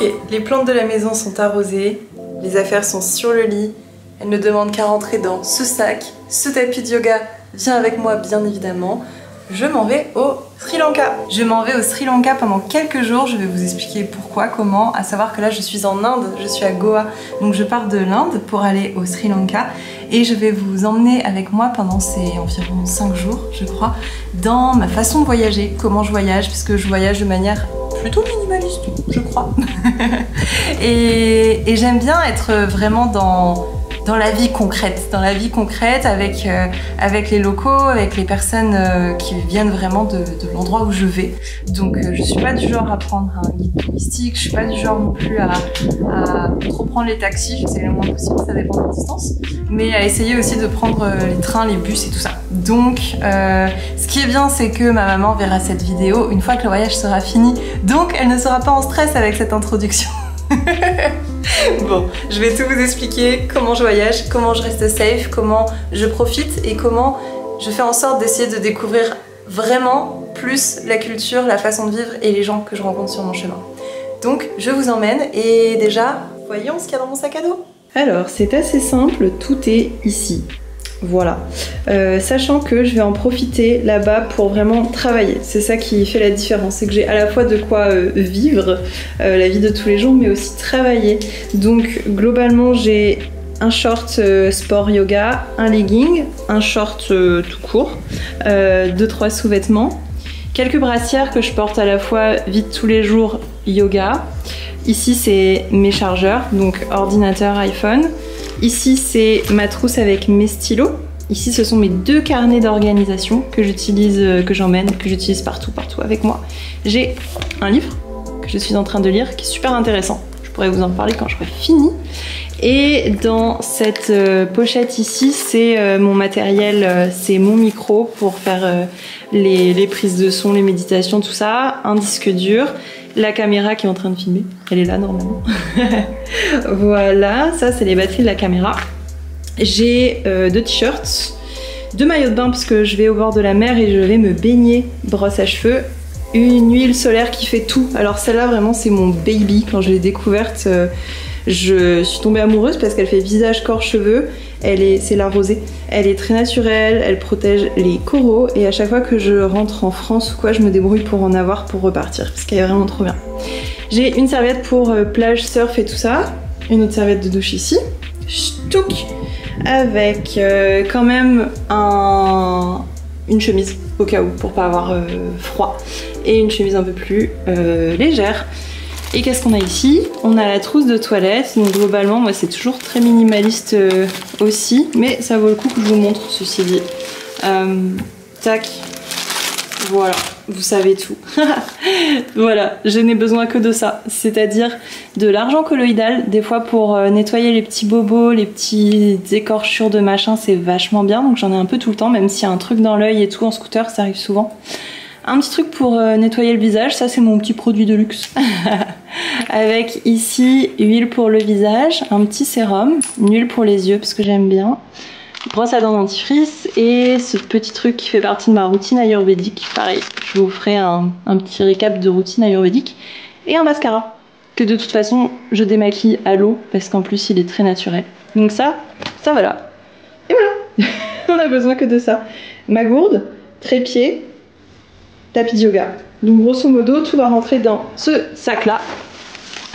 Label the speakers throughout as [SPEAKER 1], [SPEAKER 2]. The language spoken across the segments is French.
[SPEAKER 1] Ok, les plantes de la maison sont arrosées, les affaires sont sur le lit, elles ne demandent qu'à rentrer dans ce sac, ce tapis de yoga vient avec moi bien évidemment. Je m'en vais au Sri Lanka. Je m'en vais au Sri Lanka pendant quelques jours, je vais vous expliquer pourquoi, comment, à savoir que là je suis en Inde, je suis à Goa, donc je pars de l'Inde pour aller au Sri Lanka et je vais vous emmener avec moi pendant ces environ 5 jours, je crois, dans ma façon de voyager, comment je voyage, puisque je voyage de manière plutôt minimaliste, je crois. et j'aime bien être vraiment dans la vie concrète avec les locaux, avec les personnes qui viennent vraiment de l'endroit où je vais. Donc je suis pas du genre à prendre un guide touristique, je suis pas du genre non plus à trop prendre les taxis, j'essaie le moins possible, ça dépend de la distance, mais à essayer aussi de prendre les trains, les bus et tout ça. Donc ce qui est bien, c'est que ma maman verra cette vidéo une fois que le voyage sera fini, donc elle ne sera pas en stress avec cette introduction. Bon, je vais tout vous expliquer, comment je voyage, comment je reste safe, comment je profite et comment je fais en sorte d'essayer de découvrir vraiment plus la culture, la façon de vivre et les gens que je rencontre sur mon chemin. Donc je vous emmène et déjà, voyons ce qu'il y a dans mon sac à dos. Alors c'est assez simple, tout est ici. Voilà, sachant que je vais en profiter là-bas pour vraiment travailler. C'est ça qui fait la différence, c'est que j'ai à la fois de quoi vivre la vie de tous les jours, mais aussi travailler. Donc globalement, j'ai un short sport yoga, un legging, un short tout court, 2-3 sous-vêtements, quelques brassières que je porte à la fois vie de tous les jours yoga. Ici, c'est mes chargeurs, donc ordinateur, iPhone. Ici, c'est ma trousse avec mes stylos. Ici, ce sont mes 2 carnets d'organisation que j'utilise, que j'emmène, que j'utilise partout avec moi. J'ai un livre que je suis en train de lire, qui est super intéressant. Je pourrais vous en parler quand j'aurai fini. Et dans cette pochette ici, c'est mon matériel, c'est mon micro pour faire les prises de son, les méditations, tout ça. Un disque dur. La caméra qui est en train de filmer, elle est là normalement. Voilà, ça c'est les batteries de la caméra. J'ai 2 t-shirts, 2 maillots de bain parce que je vais au bord de la mer et je vais me baigner, brosse à cheveux, une huile solaire qui fait tout. Alors celle-là vraiment c'est mon baby, quand je l'ai découverte, je suis tombée amoureuse parce qu'elle fait visage, corps, cheveux. C'est la rosée. Elle est très naturelle, elle protège les coraux et à chaque fois que je rentre en France ou quoi, je me débrouille pour en avoir pour repartir parce qu'elle est vraiment trop bien. J'ai une serviette pour plage, surf et tout ça. Une autre serviette de douche ici. Ch'touk, avec quand même une chemise au cas où pour pas avoir froid et une chemise un peu plus légère. Et qu'est-ce qu'on a ici? On a la trousse de toilette, donc globalement moi c'est toujours très minimaliste aussi, mais ça vaut le coup que je vous montre ceci dit. Tac, voilà, vous savez tout. Voilà, je n'ai besoin que de ça, c'est-à-dire de l'argent colloïdal, des fois pour nettoyer les petits bobos, les petites écorchures de machin, c'est vachement bien, donc j'en ai un peu tout le temps, même s'il y a un truc dans l'œil et tout en scooter, ça arrive souvent. Un petit truc pour nettoyer le visage, ça c'est mon petit produit de luxe. Avec ici, huile pour le visage, un petit sérum, une huile pour les yeux parce que j'aime bien, brosse à dents dentifrice et ce petit truc qui fait partie de ma routine ayurvédique. Pareil, je vous ferai un petit récap de routine ayurvédique et un mascara que de toute façon je démaquille à l'eau parce qu'en plus il est très naturel. Donc ça voilà. Et voilà, on a besoin que de ça. Ma gourde, trépied, tapis de yoga. Donc grosso modo, tout va rentrer dans ce sac-là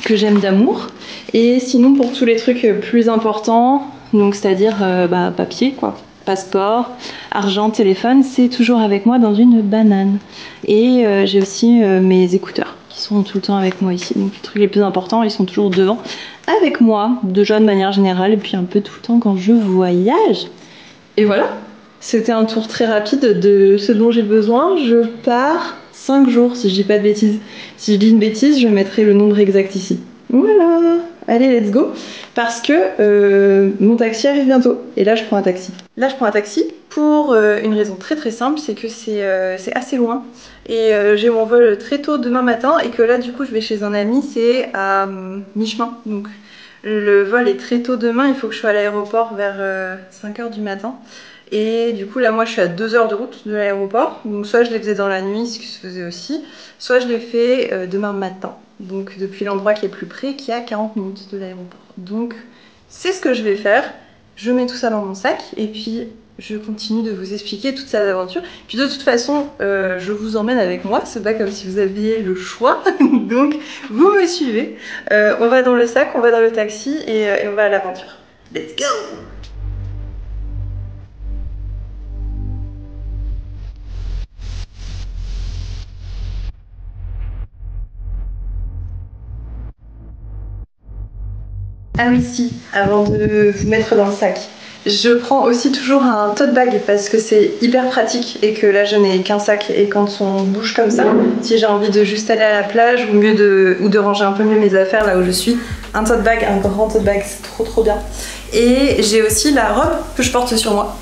[SPEAKER 1] que j'aime d'amour. Et sinon, pour tous les trucs plus importants, donc c'est-à-dire papier, quoi, passeport, argent, téléphone, c'est toujours avec moi dans une banane. Et j'ai aussi mes écouteurs qui sont tout le temps avec moi ici. Donc les trucs les plus importants, ils sont toujours devant avec moi, déjà de manière générale, et puis un peu tout le temps quand je voyage. Et voilà. C'était un tour très rapide de ce dont j'ai besoin. Je pars 5 jours si je dis pas de bêtises. Si je dis une bêtise, je mettrai le nombre exact ici. Voilà. Allez, let's go. Parce que mon taxi arrive bientôt. Et là, je prends un taxi. Là, je prends un taxi pour une raison très très simple, c'est que c'est assez loin. Et j'ai mon vol très tôt demain matin et que là, du coup, je vais chez un ami, c'est à mi-chemin. Donc, le vol est très tôt demain, il faut que je sois à l'aéroport vers 5 h du matin. Et du coup là moi je suis à 2 heures de route de l'aéroport, donc soit je les faisais dans la nuit, ce qui se faisait aussi, soit je les fais demain matin, donc depuis l'endroit qui est plus près, qui est à 40 minutes de l'aéroport. Donc c'est ce que je vais faire, je mets tout ça dans mon sac et puis je continue de vous expliquer toutes ces aventures. Puis de toute façon, je vous emmène avec moi, c'est pas comme si vous aviez le choix, donc vous me suivez. On va dans le sac, on va dans le taxi et on va à l'aventure. Let's go! Ah oui, si, avant de vous mettre dans le sac. Je prends aussi toujours un tote bag parce que c'est hyper pratique et que là je n'ai qu'un sac et quand on bouge comme ça, si j'ai envie de juste aller à la plage ou de ranger un peu mieux mes affaires là où je suis, un tote bag, un grand tote bag, c'est trop bien. Et j'ai aussi la robe que je porte sur moi.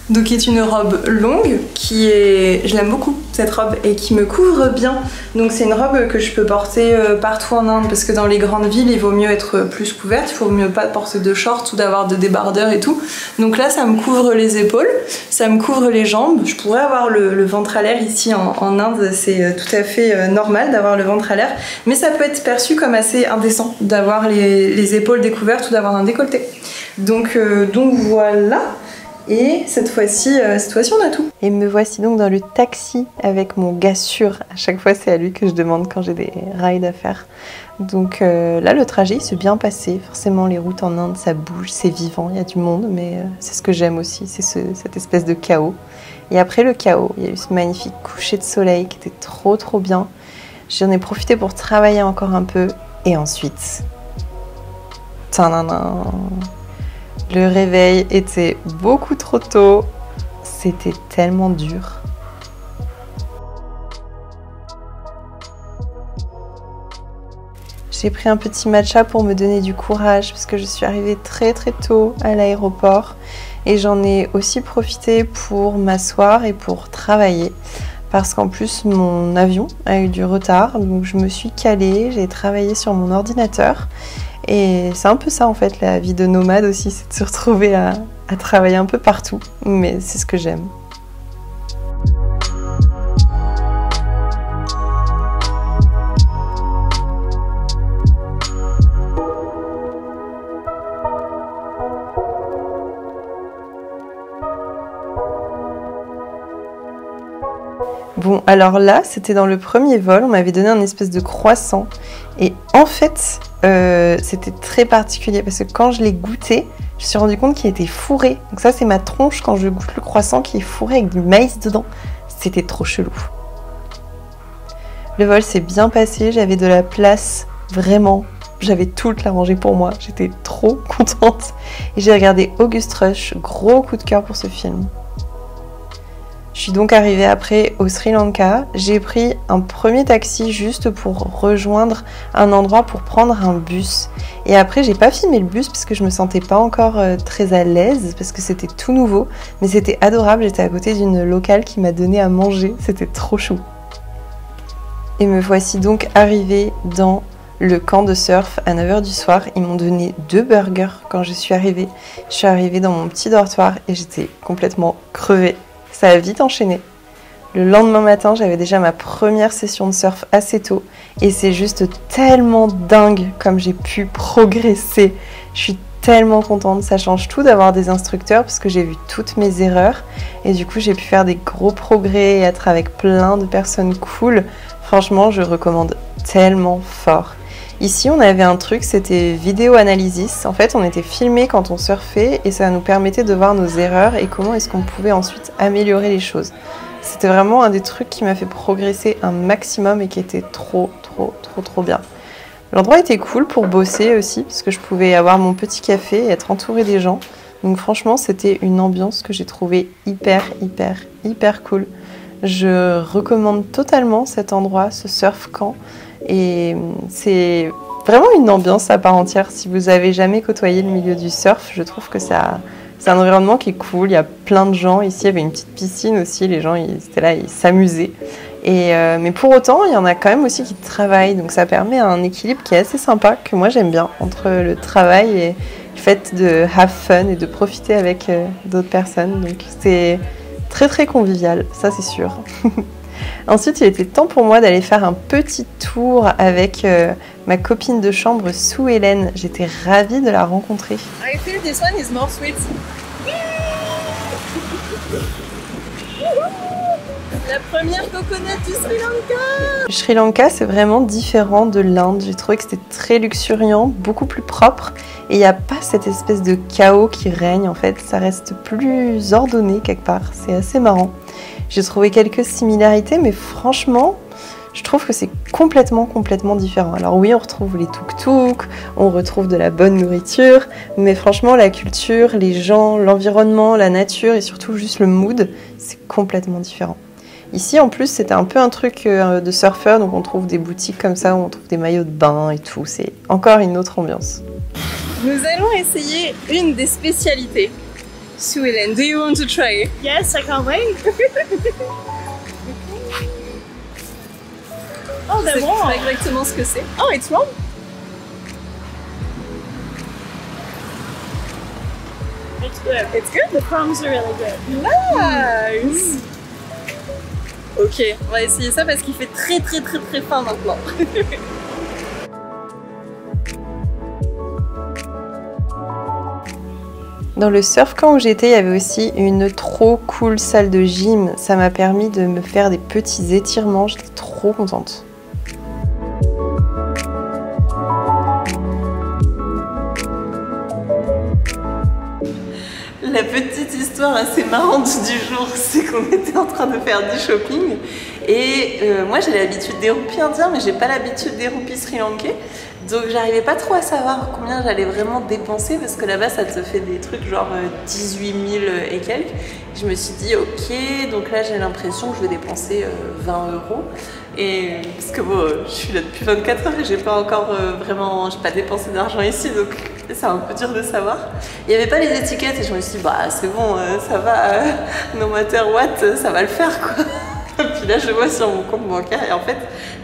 [SPEAKER 1] Donc qui est une robe longue, je l'aime beaucoup cette robe et qui me couvre bien. Donc c'est une robe que je peux porter partout en Inde parce que dans les grandes villes il vaut mieux être plus couverte, il faut mieux pas porter de shorts ou d'avoir de débardeurs et tout. Donc là ça me couvre les épaules, ça me couvre les jambes. Je pourrais avoir le ventre à l'air ici en Inde, c'est tout à fait normal d'avoir le ventre à l'air, mais ça peut être perçu comme assez indécent d'avoir les épaules découvertes ou d'avoir un décolleté. Donc voilà. Et cette fois-ci, on a tout. Et me voici donc dans le taxi avec mon gars sûr. À chaque fois, c'est à lui que je demande quand j'ai des rides à faire. Donc là, le trajet s'est bien passé. Forcément, les routes en Inde, ça bouge, c'est vivant, il y a du monde. Mais c'est ce que j'aime aussi, c'est cette espèce de chaos. Et après le chaos, il y a eu ce magnifique coucher de soleil qui était trop bien. J'en ai profité pour travailler encore un peu. Et ensuite... Tadam! Le réveil était beaucoup trop tôt, c'était tellement dur. J'ai pris un petit matcha pour me donner du courage parce que je suis arrivée très tôt à l'aéroport et j'en ai aussi profité pour m'asseoir et pour travailler parce qu'en plus mon avion a eu du retard, donc je me suis calée, j'ai travaillé sur mon ordinateur. Et c'est un peu ça en fait, la vie de nomade aussi, c'est de se retrouver à travailler un peu partout, mais c'est ce que j'aime. Bon, alors là, c'était dans le premier vol, on m'avait donné un espèce de croissant. Et en fait, c'était très particulier parce que quand je l'ai goûté, je me suis rendu compte qu'il était fourré. Donc ça, c'est ma tronche quand je goûte le croissant qui est fourré avec du maïs dedans. C'était trop chelou. Le vol s'est bien passé, j'avais de la place, vraiment. J'avais toute la rangée pour moi, j'étais trop contente. Et j'ai regardé August Rush, gros coup de cœur pour ce film. Je suis donc arrivée après au Sri Lanka. J'ai pris un premier taxi juste pour rejoindre un endroit pour prendre un bus. Et après, j'ai pas filmé le bus parce que je me sentais pas encore très à l'aise parce que c'était tout nouveau. Mais c'était adorable, j'étais à côté d'une locale qui m'a donné à manger. C'était trop chou. Et me voici donc arrivée dans le camp de surf à 9h du soir. Ils m'ont donné 2 burgers quand je suis arrivée. Je suis arrivée dans mon petit dortoir et j'étais complètement crevée. Ça a vite enchaîné. Le lendemain matin, j'avais déjà ma première session de surf assez tôt et c'est juste tellement dingue comme j'ai pu progresser. Je suis tellement contente, ça change tout d'avoir des instructeurs parce que j'ai vu toutes mes erreurs et du coup j'ai pu faire des gros progrès et être avec plein de personnes cool. Franchement, je recommande tellement fort. Ici, on avait un truc, c'était vidéo analysis. En fait, on était filmé quand on surfait et ça nous permettait de voir nos erreurs et comment est-ce qu'on pouvait ensuite améliorer les choses. C'était vraiment un des trucs qui m'a fait progresser un maximum et qui était trop bien. L'endroit était cool pour bosser aussi parce que je pouvais avoir mon petit café et être entourée des gens. Donc franchement, c'était une ambiance que j'ai trouvée hyper cool. Je recommande totalement cet endroit, ce surf camp. Et c'est vraiment une ambiance à part entière. Si vous avez jamais côtoyé le milieu du surf, je trouve que c'est un environnement qui est cool. Il y a plein de gens. Ici, il y avait une petite piscine aussi. Les gens, ils étaient là, ils s'amusaient.
[SPEAKER 2] Mais pour autant, il y en a quand même aussi qui travaillent, donc ça permet un équilibre qui est assez sympa, que moi j'aime bien, entre le travail et le fait de have fun et de profiter avec d'autres personnes. Donc c'est très très convivial, ça c'est sûr. Ensuite, il était temps pour moi d'aller faire un petit tour avec ma copine de chambre, Sue Hélène. J'étais ravie de la rencontrer.
[SPEAKER 1] I feel this one is more sweet. La première coconut du Sri Lanka.
[SPEAKER 2] Le Sri Lanka, c'est vraiment différent de l'Inde. J'ai trouvé que c'était très luxuriant, beaucoup plus propre. Et il n'y a pas cette espèce de chaos qui règne en fait. Ça reste plus ordonné quelque part. C'est assez marrant. J'ai trouvé quelques similarités, mais franchement, je trouve que c'est complètement différent. Alors oui, on retrouve les tuk-tuk, on retrouve de la bonne nourriture, mais franchement, la culture, les gens, l'environnement, la nature et surtout juste le mood, c'est complètement différent. Ici, en plus, c'était un peu un truc de surfeur, donc on trouve des boutiques comme ça où on trouve des maillots de bain et tout. C'est encore une autre ambiance.
[SPEAKER 1] Nous allons essayer une des spécialités. Sue Hélène, do you want to try?
[SPEAKER 3] Yes, I can't wait. Oh,
[SPEAKER 1] C'est
[SPEAKER 3] they're warm.
[SPEAKER 1] pas exactement ce que c'est. Oh, it's warm.
[SPEAKER 3] It's good.
[SPEAKER 1] It's good.
[SPEAKER 3] The crumbs are really good.
[SPEAKER 1] Nice. Ok, on va essayer ça parce qu'il fait très faim maintenant.
[SPEAKER 2] Dans le surf camp où j'étais, il y avait aussi une trop cool salle de gym. Ça m'a permis de me faire des petits étirements. J'étais trop contente.
[SPEAKER 1] La petite histoire assez marrante du jour, c'est qu'on était en train de faire du shopping et moi j'ai l'habitude des roupies indiens mais j'ai pas l'habitude des roupies sri-lankais, donc j'arrivais pas trop à savoir combien j'allais vraiment dépenser parce que là-bas ça te fait des trucs genre 18 000 et quelques. Je me suis dit ok, donc là j'ai l'impression que je vais dépenser 20 €. Et parce que bon, je suis là depuis 24 heures et j'ai pas encore j'ai pas dépensé d'argent ici, donc c'est un peu dur de savoir. Il n'y avait pas les étiquettes et je me suis dit bah c'est bon, ça va, no matter what, ça va le faire quoi. Puis là je vois sur mon compte bancaire et en fait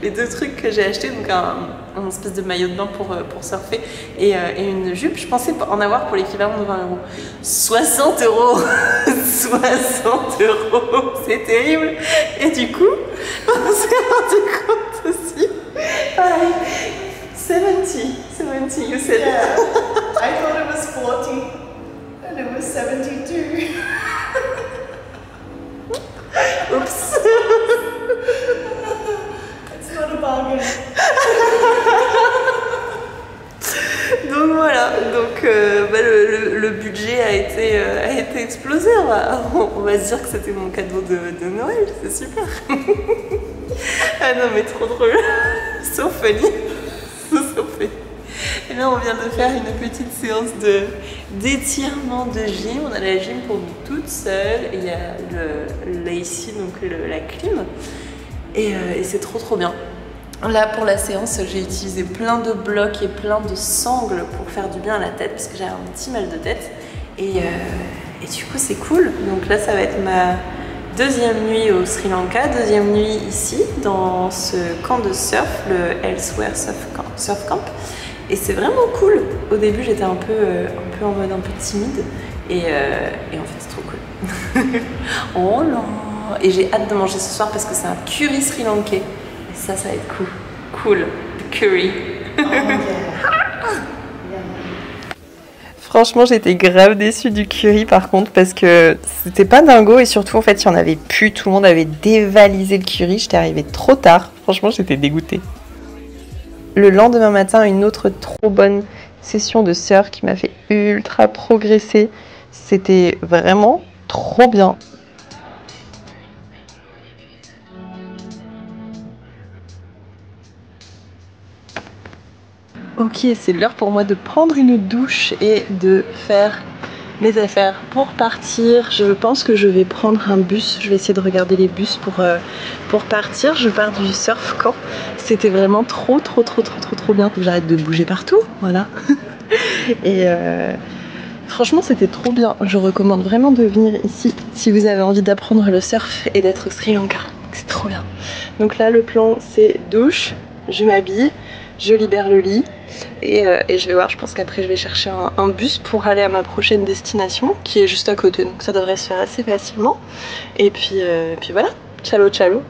[SPEAKER 1] les deux trucs que j'ai acheté, donc un espèce de maillot de bain pour surfer et une jupe, je pensais en avoir pour l'équivalent de 20 €. 60 €. 60 €, c'est terrible. Et du coup, on s'est rendu compte aussi. Pareil, 70, you said.
[SPEAKER 3] Yeah. I thought it was 40 and it was 72.
[SPEAKER 1] Oups.
[SPEAKER 3] It's not a bargain.
[SPEAKER 1] Donc voilà, donc le budget a été explosé. On va se dire que c'était mon cadeau de Noël, c'est super. Ah non mais trop drôle, so funny. So funny. Et là on vient de faire une petite séance d'étirement de gym. On a la gym pour nous toutes seules et il y a l'AC, donc la clim, et c'est trop bien. Là pour la séance j'ai utilisé plein de blocs et plein de sangles pour faire du bien à la tête parce que j'avais un petit mal de tête et du coup c'est cool. Donc là ça va être ma deuxième nuit au Sri Lanka, deuxième nuit ici dans ce camp de surf, le Elsewhere Surf Camp, et c'est vraiment cool. Au début j'étais un peu en mode un peu timide et en fait c'est trop cool. Oh là. Et j'ai hâte de manger ce soir parce que c'est un curry sri-lankais. Ça va être cool. Cool. The curry.
[SPEAKER 3] Oh, yeah.
[SPEAKER 2] Franchement, j'étais grave déçue du curry par contre parce que c'était pas dingo et surtout en fait, il y en avait plus. Tout le monde avait dévalisé le curry. J'étais arrivée trop tard. Franchement, j'étais dégoûtée. Le lendemain matin, une autre trop bonne session de surf qui m'a fait ultra progresser. C'était vraiment trop bien. Ok, c'est l'heure pour moi de prendre une douche et de faire mes affaires pour partir. Je pense que je vais prendre un bus. Je vais essayer de regarder les bus pour partir. Je pars du surf camp. C'était vraiment trop bien. J'arrête de bouger partout, voilà. Et franchement, c'était trop bien. Je recommande vraiment de venir ici si vous avez envie d'apprendre le surf et d'être au Sri Lanka. C'est trop bien. Donc là le plan c'est douche, je m'habille, je libère le lit et je vais voir, je pense qu'après je vais chercher un bus pour aller à ma prochaine destination qui est juste à côté, donc ça devrait se faire assez facilement. Et puis voilà, ciao ciao.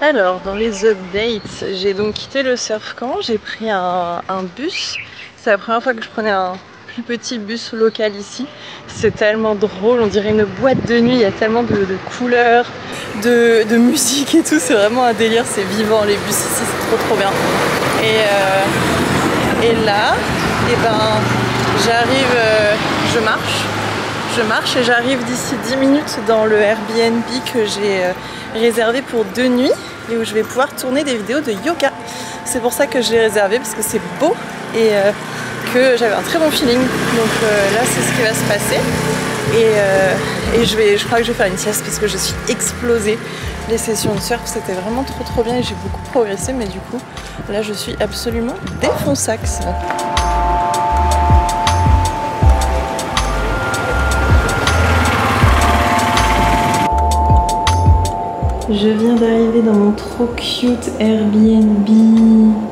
[SPEAKER 2] Alors dans les updates, j'ai donc quitté le surf camp, j'ai pris un bus. C'est la première fois que je prenais un plus petit bus local ici. C'est tellement drôle, on dirait une boîte de nuit, il y a tellement de couleurs, de musique et tout, c'est vraiment un délire, c'est vivant les bus ici, c'est trop bien. Et là, et ben, j'arrive, je marche et j'arrive d'ici 10 minutes dans le Airbnb que j'ai réservé pour 2 nuits et où je vais pouvoir tourner des vidéos de yoga. C'est pour ça que je l'ai réservé, parce que c'est beau et que j'avais un très bon feeling. Donc là c'est ce qui va se passer et je crois que je vais faire une sieste parce que je suis explosée. Les sessions de surf c'était vraiment trop bien et j'ai beaucoup progressé, mais du coup là je suis absolument défonçaxe.
[SPEAKER 1] Je viens d'arriver dans mon trop cute Airbnb.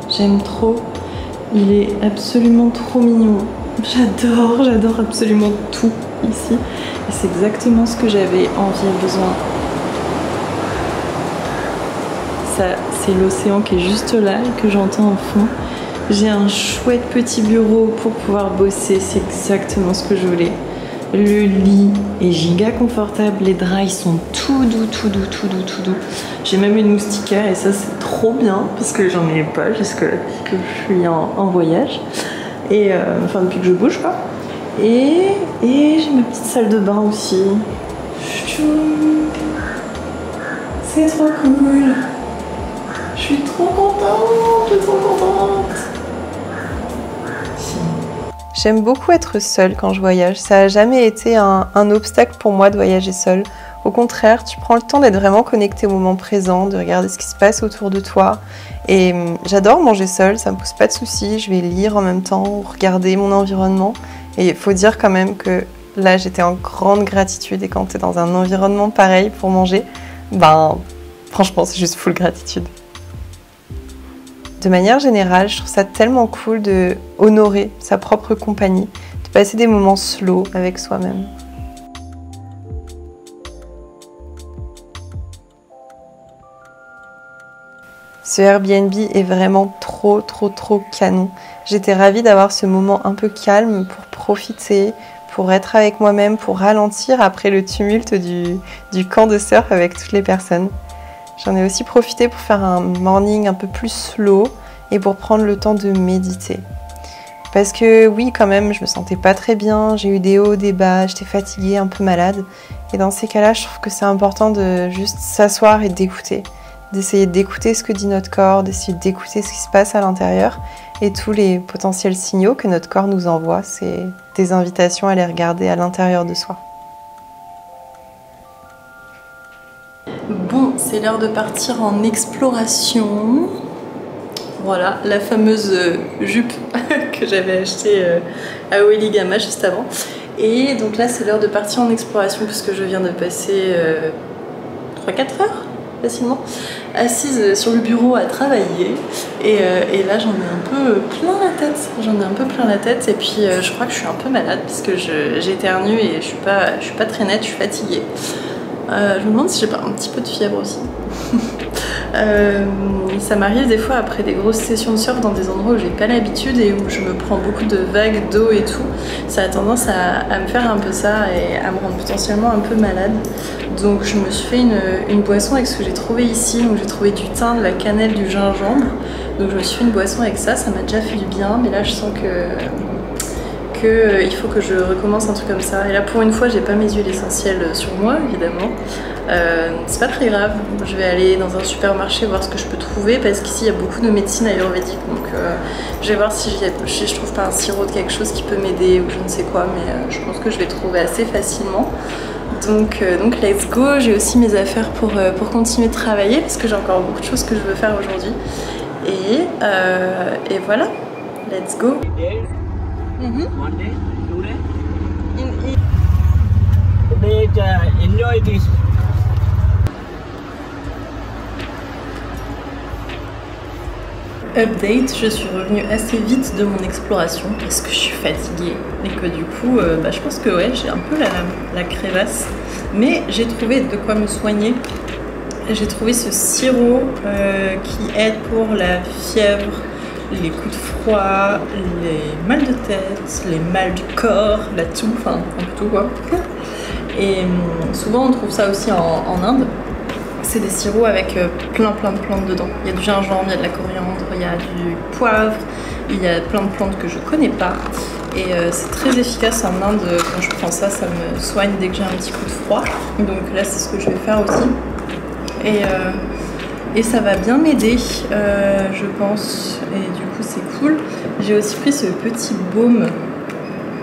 [SPEAKER 1] J'aime trop. Il est absolument trop mignon. J'adore absolument tout ici. Et c'est exactement ce que j'avais envie et besoin. Ça, c'est l'océan qui est juste là et que j'entends en fond. J'ai un chouette petit bureau pour pouvoir bosser. C'est exactement ce que je voulais. Le lit est giga confortable, les draps ils sont tout doux. J'ai même une moustiquaire et ça c'est trop bien parce que j'en ai pas jusque-là depuis que je suis en voyage. Et enfin depuis que je bouge quoi. Et j'ai ma petite salle de bain aussi. C'est trop cool. Je suis trop contente.
[SPEAKER 2] J'aime beaucoup être seule quand je voyage, ça n'a jamais été un obstacle pour moi de voyager seule. Au contraire, tu prends le temps d'être vraiment connecté au moment présent, de regarder ce qui se passe autour de toi. Et j'adore manger seule, ça me pose pas de soucis, je vais lire en même temps, regarder mon environnement. Et il faut dire quand même que là j'étais en grande gratitude et quand tu es dans un environnement pareil pour manger, ben franchement c'est juste full gratitude. De manière générale, je trouve ça tellement cool de honorer sa propre compagnie, de passer des moments slow avec soi-même. Ce Airbnb est vraiment trop canon. J'étais ravie d'avoir ce moment un peu calme pour profiter, pour être avec moi-même, pour ralentir après le tumulte du camp de surf avec toutes les personnes. J'en ai aussi profité pour faire un morning un peu plus slow et pour prendre le temps de méditer. Parce que oui, quand même, je me sentais pas très bien, j'ai eu des hauts, des bas, j'étais fatiguée, un peu malade. Et dans ces cas-là, je trouve que c'est important de juste s'asseoir et d'écouter. D'essayer d'écouter ce que dit notre corps, d'essayer d'écouter ce qui se passe à l'intérieur et tous les potentiels signaux que notre corps nous envoie. C'est des invitations à les regarder à l'intérieur de soi.
[SPEAKER 1] Bon, c'est l'heure de partir en exploration. Voilà, la fameuse jupe que j'avais achetée à Ouéligama juste avant. Et donc là, c'est l'heure de partir en exploration puisque je viens de passer 3-4 heures facilement assise sur le bureau à travailler. Et là, j'en ai un peu plein la tête. Et puis, je crois que je suis un peu malade parce que j'éternue et je suis pas très nette, je suis fatiguée. Je me demande si j'ai pas un petit peu de fièvre aussi. Ça m'arrive des fois après des grosses sessions de surf dans des endroits où j'ai pas l'habitude et où je me prends beaucoup de vagues d'eau et tout. Ça a tendance à me faire un peu ça et à me rendre potentiellement un peu malade. Donc je me suis fait une boisson avec ce que j'ai trouvé ici. Donc j'ai trouvé du thym, de la cannelle, du gingembre. Donc je me suis fait une boisson avec ça, ça m'a déjà fait du bien. Mais là je sens qu'il faut que je recommence un truc comme ça. Et là pour une fois j'ai pas mes huiles essentielles sur moi évidemment. C'est pas très grave, je vais aller dans un supermarché voir ce que je peux trouver parce qu'ici il y a beaucoup de médecine ayurvédique, donc je vais voir si je trouve pas un sirop de quelque chose qui peut m'aider ou je ne sais quoi, mais je pense que je vais trouver assez facilement. Donc let's go. J'ai aussi mes affaires pour continuer de travailler parce que j'ai encore beaucoup de choses que je veux faire aujourd'hui. Et voilà, let's go.
[SPEAKER 4] One day, 2 days. Enjoy this.
[SPEAKER 1] Update, je suis revenue assez vite de mon exploration parce que je suis fatiguée et que du coup, je pense que ouais, j'ai un peu la crévasse. Mais j'ai trouvé de quoi me soigner. J'ai trouvé ce sirop qui aide pour la fièvre, les coups de froid, les mal de tête, les mal du corps, la toux, enfin un peu tout quoi. Et souvent on trouve ça aussi en Inde. C'est des sirops avec plein de plantes dedans. Il y a du gingembre, il y a de la coriandre, il y a du poivre, il y a plein de plantes que je connais pas. Et c'est très efficace en Inde. Quand je prends ça, ça me soigne dès que j'ai un petit coup de froid. Donc là c'est ce que je vais faire aussi. Et ça va bien m'aider, je pense. Et du coup c'est cool. J'ai aussi pris ce petit baume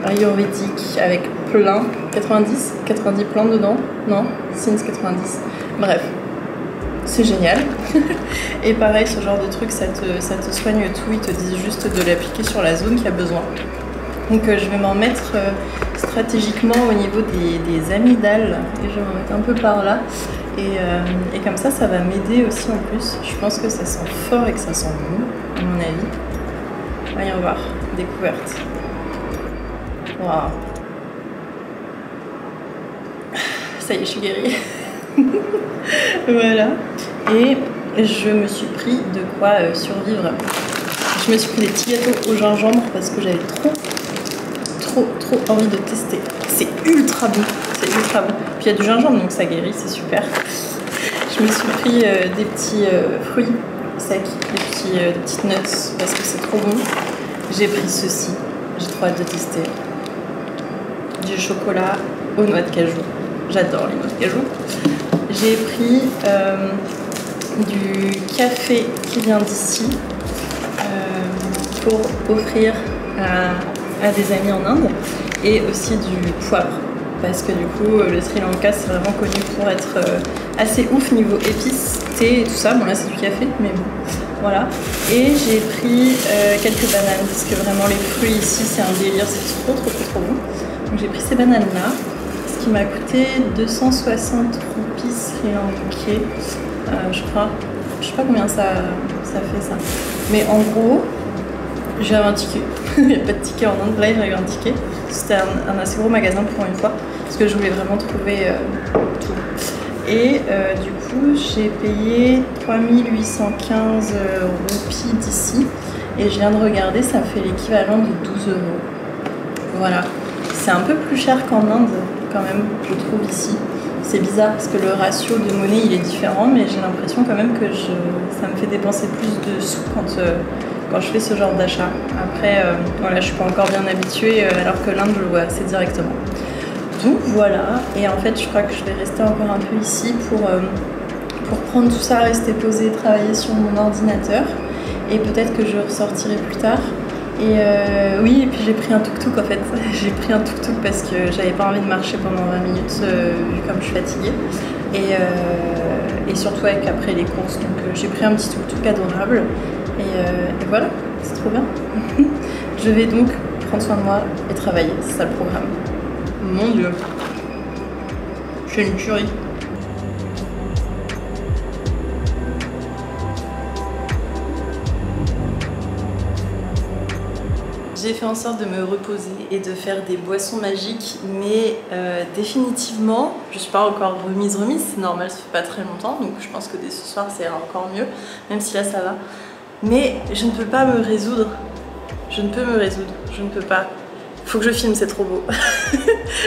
[SPEAKER 1] ayurvédique avec plein, 90 plantes dedans. Non, since 90. Bref. C'est génial. Et pareil, ce genre de truc, ça te soigne tout. Ils te disent juste de l'appliquer sur la zone qui a besoin. Donc je vais m'en mettre stratégiquement au niveau des amygdales. Et je vais m'en mettre un peu par là. Et comme ça va m'aider aussi en plus. Je pense que ça sent fort et que ça sent bon, à mon avis. Voyons voir. Découverte. Waouh. Ça y est, je suis guérie. Voilà. Et je me suis pris de quoi survivre. Je me suis pris des petits gâteaux au gingembre parce que j'avais trop envie de tester. C'est ultra bon. C'est ultra bon. Puis il y a du gingembre donc ça guérit, c'est super. Je me suis pris des petits fruits secs, des petites nuts parce que c'est trop bon. J'ai pris ceci. J'ai trop hâte de tester. Du chocolat aux noix de cajou. J'adore les noix de cajou. J'ai pris du café qui vient d'ici pour offrir à des amis en Inde et aussi du poivre parce que du coup le Sri Lanka c'est vraiment connu pour être assez ouf niveau épices, thé et tout ça. Bon là c'est du café mais bon voilà. Et j'ai pris quelques bananes parce que vraiment les fruits ici c'est un délire, c'est trop bon. Donc j'ai pris ces bananes là. Qui m'a coûté 260 roupies sri lankais, je crois. Je sais pas combien ça fait ça. Mais en gros, j'ai un ticket. Il n'y a pas de ticket en Inde, là j'ai eu un ticket. C'était un assez gros magasin pour une fois, parce que je voulais vraiment trouver tout. Et du coup, j'ai payé 3815 roupies d'ici. Et je viens de regarder, ça fait l'équivalent de 12 €. Voilà. C'est un peu plus cher qu'en Inde. Quand même, je trouve ici. C'est bizarre parce que le ratio de monnaie il est différent, mais j'ai l'impression quand même que ça me fait dépenser plus de sous quand je fais ce genre d'achat. Après, voilà, je suis pas encore bien habituée, alors que l'Inde je le vois assez directement. Donc voilà, et en fait je crois que je vais rester encore un peu ici pour prendre tout ça, rester posée, travailler sur mon ordinateur, et peut-être que je ressortirai plus tard. Et oui, et puis j'ai pris un tuk-tuk en fait. J'ai pris un tuk-tuk parce que j'avais pas envie de marcher pendant 20 minutes vu comme je suis fatiguée. Et surtout avec après les courses. Donc j'ai pris un petit tuk-tuk adorable. Et voilà, c'est trop bien. Je vais donc prendre soin de moi et travailler, c'est ça le programme. Mon Dieu, je fais une tuerie. J'ai fait en sorte de me reposer et de faire des boissons magiques, mais définitivement, je suis pas encore remise, c'est normal, ça fait pas très longtemps, donc je pense que dès ce soir ça ira encore mieux, même si là ça va. Mais je ne peux pas me résoudre, je ne peux pas. Faut que je filme, c'est trop beau.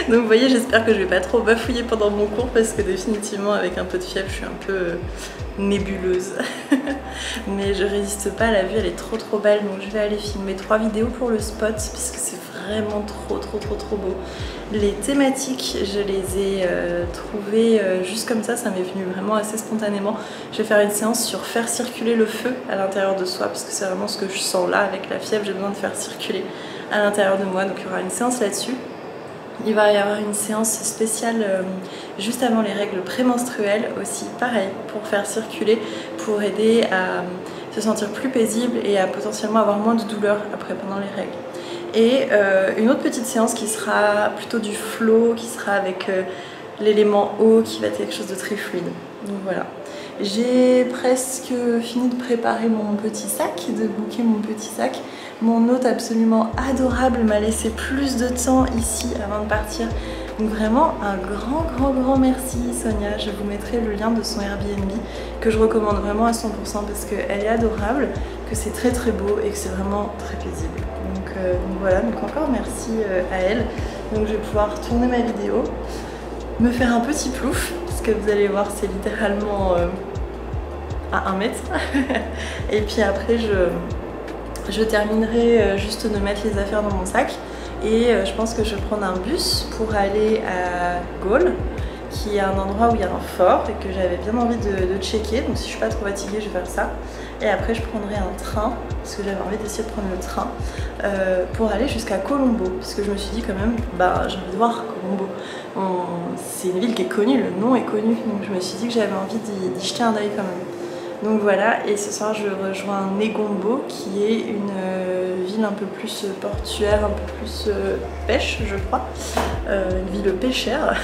[SPEAKER 1] Donc vous voyez, j'espère que je vais pas trop bafouiller pendant mon cours parce que définitivement avec un peu de fièvre je suis un peu nébuleuse. Mais je résiste pas, la vue elle est trop belle, donc je vais aller filmer 3 vidéos pour le spot puisque c'est vraiment trop beau. Les thématiques, je les ai trouvées juste comme ça m'est venu vraiment assez spontanément. Je vais faire une séance sur faire circuler le feu à l'intérieur de soi, parce que c'est vraiment ce que je sens là avec la fièvre, j'ai besoin de faire circuler à l'intérieur de moi, donc il y aura une séance là-dessus. Il va y avoir une séance spéciale juste avant les règles prémenstruelles aussi, pareil, pour faire circuler, pour aider à se sentir plus paisible et à potentiellement avoir moins de douleur après pendant les règles. Et une autre petite séance qui sera plutôt du flow, qui sera avec l'élément eau, qui va être quelque chose de très fluide. Donc voilà. J'ai presque fini de préparer mon petit sac, de booker mon petit sac. Mon hôte absolument adorable m'a laissé plus de temps ici avant de partir. Donc vraiment un grand merci Sonia. Je vous mettrai le lien de son Airbnb que je recommande vraiment à 100% parce qu'elle est adorable, que c'est très beau et que c'est vraiment très paisible. Donc voilà, donc encore merci à elle. Donc je vais pouvoir tourner ma vidéo, me faire un petit plouf, parce que vous allez voir c'est littéralement à 1 mètre. Et puis après je terminerai juste de mettre les affaires dans mon sac et je pense que je vais prendre un bus pour aller à Gaulle, qui est un endroit où il y a un fort et que j'avais bien envie de checker, donc si je suis pas trop fatiguée je vais faire ça. Et après je prendrai un train, parce que j'avais envie d'essayer de prendre le train pour aller jusqu'à Colombo, parce que je me suis dit quand même, bah j'ai envie de voir Colombo. C'est une ville qui est connue, le nom est connu, donc je me suis dit que j'avais envie d'y jeter un œil quand même. Donc voilà, et ce soir je rejoins Negombo, qui est une ville un peu plus portuaire, un peu plus pêche je crois, une ville pêchère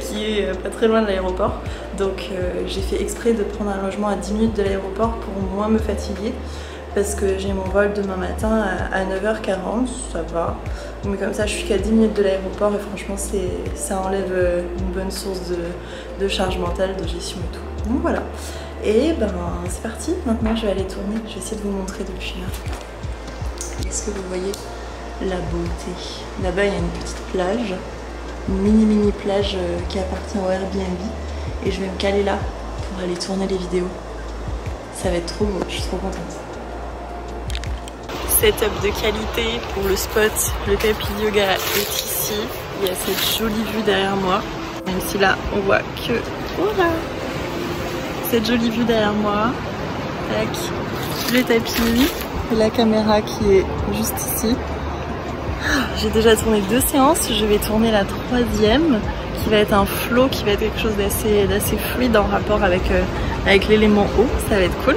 [SPEAKER 1] qui est pas très loin de l'aéroport. Donc j'ai fait exprès de prendre un logement à 10 minutes de l'aéroport pour moins me fatiguer, parce que j'ai mon vol demain matin à 9h40, ça va. Mais comme ça je suis qu'à 10 minutes de l'aéroport et franchement ça enlève une bonne source de charge mentale, de gestion et tout. Donc voilà. Et ben c'est parti, maintenant je vais aller tourner, je vais essayer de vous montrer depuis là. Est-ce que vous voyez la beauté? Là-bas il y a une petite plage, une mini plage qui appartient au Airbnb, et je vais me caler là pour aller tourner les vidéos. Ça va être trop beau, je suis trop contente. Setup de qualité pour le spot, le tapis yoga est ici, il y a cette jolie vue derrière moi, même si là on voit que... Voilà, cette jolie vue derrière moi, tac, le tapis, la caméra qui est juste ici. J'ai déjà tourné 2 séances, je vais tourner la 3e qui va être un flow, qui va être quelque chose d'assez fluide en rapport avec l'élément eau, ça va être cool.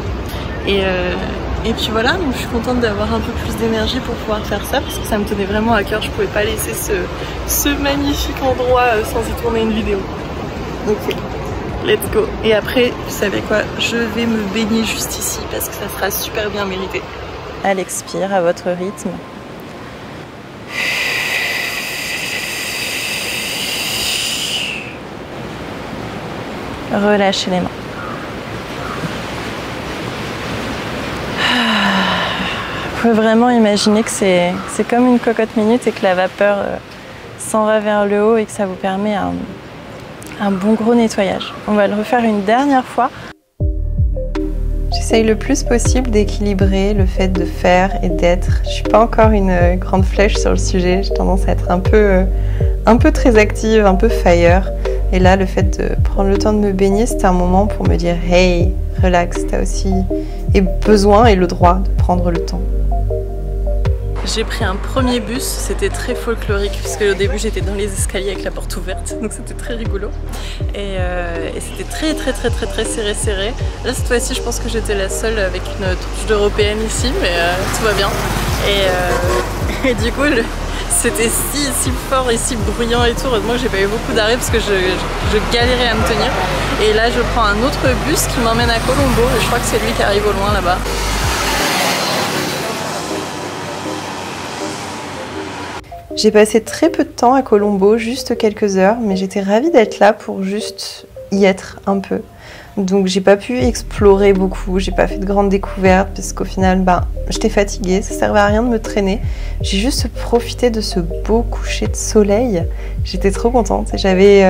[SPEAKER 1] Et puis voilà, donc je suis contente d'avoir un peu plus d'énergie pour pouvoir faire ça, parce que ça me tenait vraiment à cœur, je pouvais pas laisser ce magnifique endroit sans y tourner une vidéo. Donc let's go. Et après, vous savez quoi, je vais me baigner juste ici parce que ça sera super bien mérité. Elle expire à votre rythme. Relâchez les mains. Vous pouvez vraiment imaginer que c'est comme une cocotte minute et que la vapeur s'en va vers le haut et que ça vous permet un bon gros nettoyage. On va le refaire une dernière fois. J'essaye le plus possible d'équilibrer le fait de faire et d'être. Je suis pas encore une grande flèche sur le sujet, j'ai tendance à être un peu très active, un peu fire. Et là, le fait de prendre le temps de me baigner, c'était un moment pour me dire « Hey, relax, t'as aussi besoin et le droit de prendre le temps. » J'ai pris un premier bus, c'était très folklorique puisque au début j'étais dans les escaliers avec la porte ouverte, donc c'était très rigolo. Et c'était très serré. Là cette fois-ci je pense que j'étais la seule avec une touche d'européenne ici, mais tout va bien. Et du coup c'était si fort et si bruyant et tout. Heureusement que j'ai pas eu beaucoup d'arrêts parce que je galérais à me tenir. Et là je prends un autre bus qui m'emmène à Colombo et je crois que c'est lui qui arrive au loin là-bas. J'ai passé très peu de temps à Colombo, juste quelques heures, mais j'étais ravie d'être là pour juste y être un peu.
[SPEAKER 2] Donc j'ai pas pu explorer beaucoup, j'ai pas fait de grandes découvertes parce qu'au final j'étais fatiguée, ça servait à rien de me traîner. J'ai juste profité de ce beau coucher de soleil, j'étais trop contente. J'avais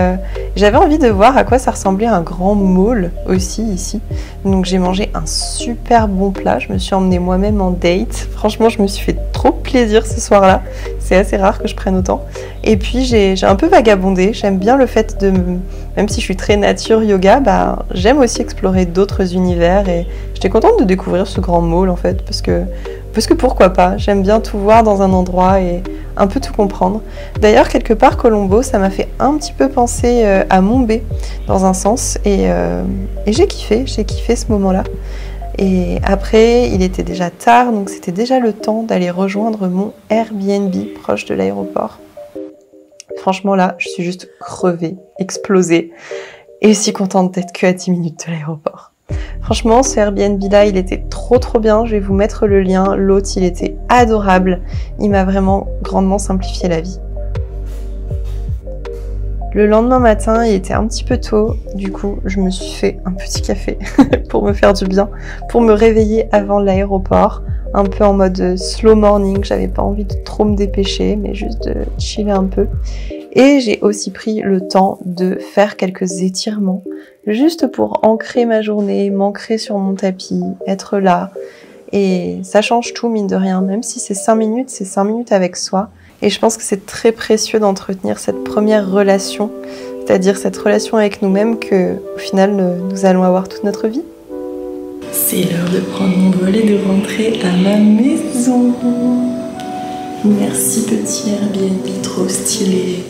[SPEAKER 2] envie de voir à quoi ça ressemblait un grand mall aussi ici. Donc j'ai mangé un super bon plat, je me suis emmenée moi-même en date. Franchement je me suis fait trop plaisir ce soir-là, c'est assez rare que je prenne autant. Et puis j'ai un peu vagabondé, j'aime bien le fait de... Même si je suis très nature yoga, j'aime aussi explorer d'autres univers et j'étais contente de découvrir ce grand mall en fait parce que pourquoi pas, j'aime bien tout voir dans un endroit et un peu tout comprendre. D'ailleurs quelque part Colombo ça m'a fait un petit peu penser à Mumbai dans un sens et j'ai kiffé ce moment-là. Et après il était déjà tard donc c'était déjà le temps d'aller rejoindre mon Airbnb proche de l'aéroport. Franchement là, je suis juste crevée, explosée et si contente d'être que à 10 minutes de l'aéroport. Franchement, ce Airbnb là, il était trop bien, je vais vous mettre le lien. L'hôte, il était adorable, il m'a vraiment grandement simplifié la vie. Le lendemain matin, il était un petit peu tôt, du coup, je me suis fait un petit café pour me faire du bien, pour me réveiller avant l'aéroport, un peu en mode slow morning, j'avais pas envie de trop me dépêcher, mais juste de chiller un peu. Et j'ai aussi pris le temps de faire quelques étirements, juste pour ancrer ma journée, m'ancrer sur mon tapis, être là. Et ça change tout, mine de rien, même si c'est 5 minutes, c'est 5 minutes avec soi. Et je pense que c'est très précieux d'entretenir cette première relation, c'est-à-dire cette relation avec nous-mêmes que, au final, nous allons avoir toute notre vie.
[SPEAKER 1] C'est l'heure de prendre mon vol et de rentrer à ma maison. Merci petit Airbnb, trop stylé.